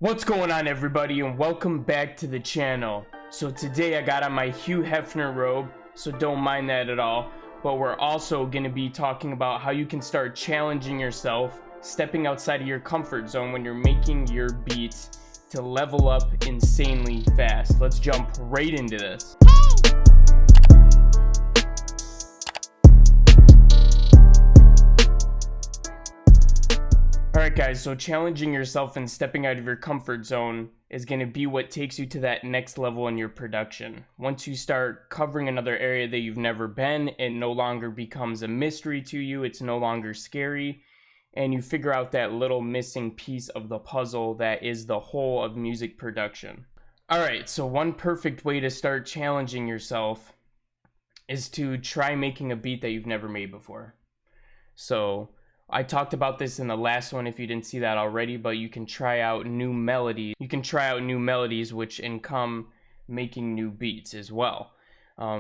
What's going on, everybody, and welcome back to the channel. So today I got on my Hugh Hefner robe, so don't mind that at all. But we're also going to be talking about how you can start challenging yourself, stepping outside of your comfort zone when you're making your beats to level up insanely fast. Let's jump right into this. Alright guys, so challenging yourself and stepping out of your comfort zone is going to be what takes you to that next level in your production. Once you start covering another area that you've never been, it no longer becomes a mystery to you, it's no longer scary, and you figure out that little missing piece of the puzzle that is the whole of music production. Alright, so one perfect way to start challenging yourself is to try making a beat that you've never made before. So I talked about this in the last one if you didn't see that already, but you can try out new melodies. You can try out new melodies which income making new beats as well,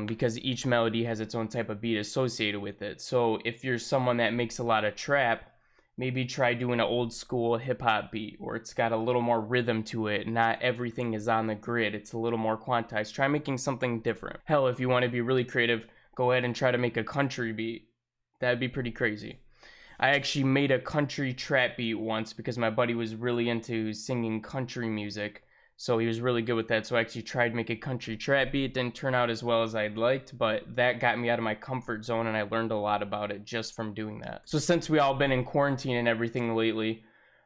because each melody has its own type of beat associated with it. So if you're someone that makes a lot of trap, maybe try doing an old school hip hop beat where it's got a little more rhythm to it. Not everything is on the grid. It's a little more quantized. Try making something different. Hell, if you want to be really creative, go ahead and try to make a country beat. That'd be pretty crazy. I actually made a country trap beat once because my buddy was really into singing country music, so he was really good with that. So I actually tried to make a country trap beat. Didn't turn out as well as I'd liked, but that got me out of my comfort zone and I learned a lot about it just from doing that. So since we all been in quarantine and everything lately,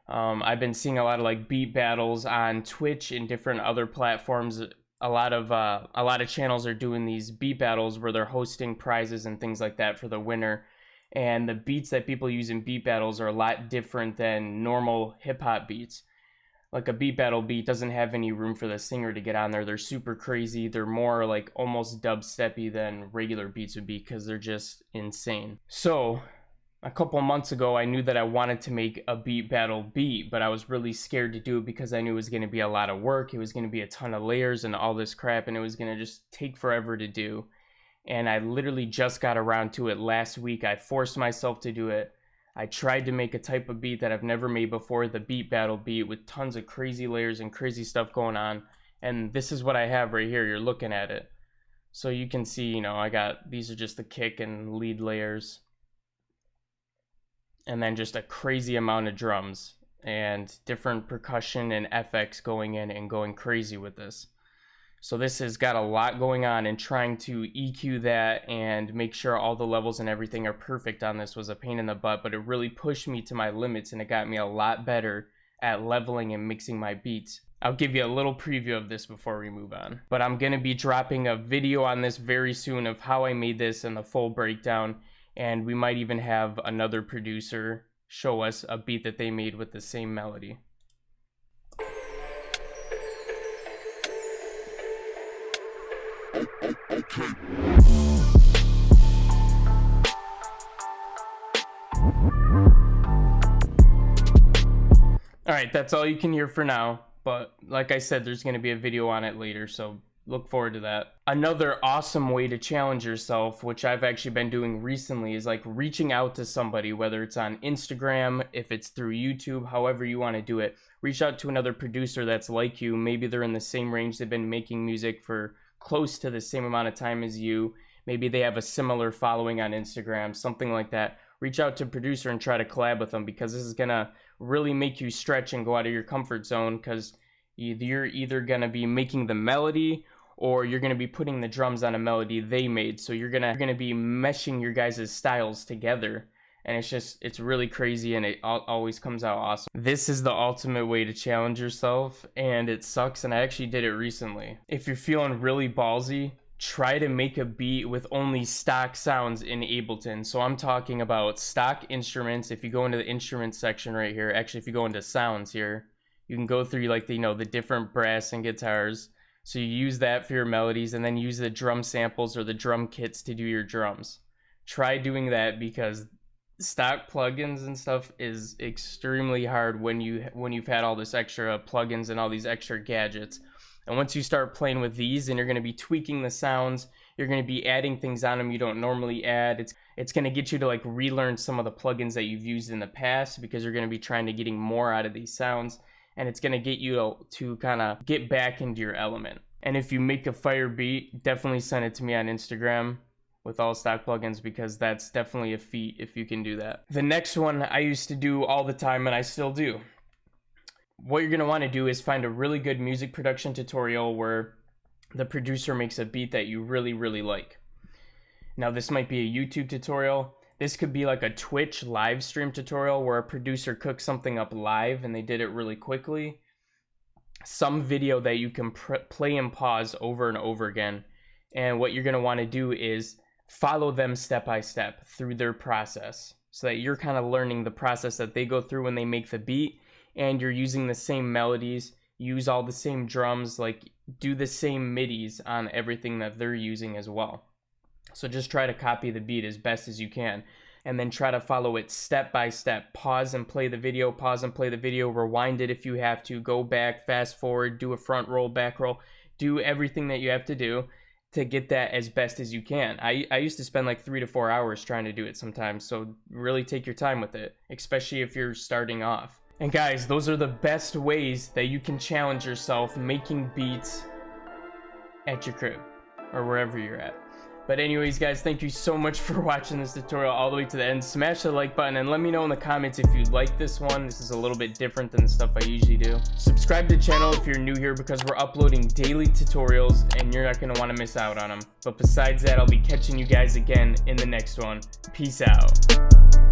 I've been seeing a lot of like beat battles on Twitch and different other platforms. A lot of channels are doing these beat battles where they're hosting prizes and things like that for the winner. And the beats that people use in beat battles are a lot different than normal hip-hop beats. Like a beat battle beat doesn't have any room for the singer to get on there. They're super crazy. They're more like almost dubsteppy than regular beats would be because they're just insane. So a couple months ago, I knew that I wanted to make a beat battle beat, but I was really scared to do it because I knew it was going to be a lot of work. It was going to be a ton of layers and all this crap, and it was going to just take forever to do. And I literally just got around to it last week. I forced myself to do it. I tried to make a type of beat that I've never made before, the beat battle beat, with tons of crazy layers and crazy stuff going on. And this is what I have right here. You're looking at it. So you can see, these are just the kick and lead layers. And then just a crazy amount of drums and different percussion and FX going in and going crazy with this. So this has got a lot going on, and trying to EQ that and make sure all the levels and everything are perfect on this was a pain in the butt, but it really pushed me to my limits and it got me a lot better at leveling and mixing my beats. I'll give you a little preview of this before we move on. But I'm going to be dropping a video on this very soon of how I made this and the full breakdown, and we might even have another producer show us a beat that they made with the same melody. Okay. Alright, that's all you can hear for now, but like I said, there's going to be a video on it later, so look forward to that. Another awesome way to challenge yourself, which I've actually been doing recently, is like reaching out to somebody, whether it's on Instagram, if it's through YouTube, however you want to do it. Reach out to another producer that's like you. Maybe they're in the same range, they've been making music for close to the same amount of time as you. Maybe they have a similar following on Instagram, something like that. Reach out to a producer and try to collab with them, because this is gonna really make you stretch and go out of your comfort zone, because you're either gonna be making the melody or you're gonna be putting the drums on a melody they made. So you're gonna be meshing your guys' styles together, and it's really crazy, and it always comes out awesome. This is the ultimate way to challenge yourself, and it sucks, and I actually did it recently. If you're feeling really ballsy, try to make a beat with only stock sounds in Ableton. So I'm talking about stock instruments. If you go into the instruments section right here, actually if you go into sounds here, you can go through like the different brass and guitars. So you use that for your melodies, and then use the drum samples or the drum kits to do your drums. Try doing that, because stock plugins and stuff is extremely hard when you've had all this extra plugins and all these extra gadgets. And once you start playing with these, and you're going to be tweaking the sounds, you're going to be adding things on them you don't normally add. It's going to get you to like relearn some of the plugins that you've used in the past, because you're going to be trying to getting more out of these sounds. and it's going to get you to kind of get back into your element. And if you make a fire beat, definitely send it to me on Instagram with all stock plugins, because that's definitely a feat if you can do that. The next one I used to do all the time, and I still do. What you're going to want to do is find a really good music production tutorial where the producer makes a beat that you really, really like. Now, this might be a YouTube tutorial. This could be like a Twitch live stream tutorial where a producer cooks something up live and they did it really quickly. Some video that you can play and pause over and over again. And what you're going to want to do is follow them step by step through their process, so that you're kind of learning the process that they go through when they make the beat, and you're using the same melodies, use all the same drums, like do the same midis on everything that they're using as well. So just try to copy the beat as best as you can, and then try to follow it step by step. Pause and play the video, pause and play the video, rewind it if you have to, go back, fast forward, do a front roll, back roll, do everything that you have to do to get that as best as you can. I used to spend like 3 to 4 hours trying to do it sometimes, so really take your time with it, especially if you're starting off. And guys, those are the best ways that you can challenge yourself making beats at your crib or wherever you're at. But anyways, guys, thank you so much for watching this tutorial all the way to the end. Smash the like button and let me know in the comments if you like this one. This is a little bit different than the stuff I usually do. Subscribe to the channel if you're new here, because we're uploading daily tutorials and you're not going to want to miss out on them. But besides that, I'll be catching you guys again in the next one. Peace out.